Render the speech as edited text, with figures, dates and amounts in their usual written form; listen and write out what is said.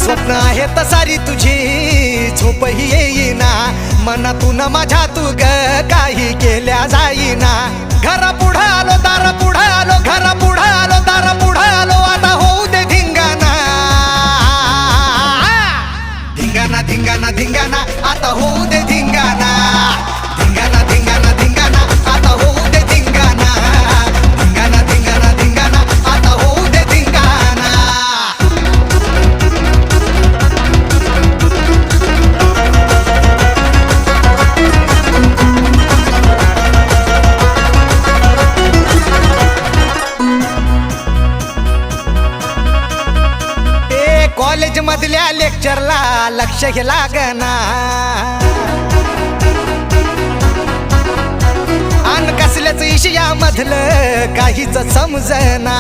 स्वप्न आहेत सारी तुझी झोपही येईना, मनातून माझ्या तू ग काही केल्या जाईना. घरा पुढं आलो दारा पुढं आलो, घरा पुढं आलो दारा पुढं आलो, आता होऊ दे धिंगाणा. धिंगाणा धिंगाणा धिंगाणा आता होऊ दे धिंगाणा. धिंगाणा धिंगाणा धिंगाणा आता होऊ दे धिंगाणा. धिंगाणा धिंगाणा धिंगाणा आता होऊ दे धिंगाणा. कॉलेज मधल्या लेक्चरला लक्ष हे लागना, अन कसल्याच इशिया मधलं काहीच समजना.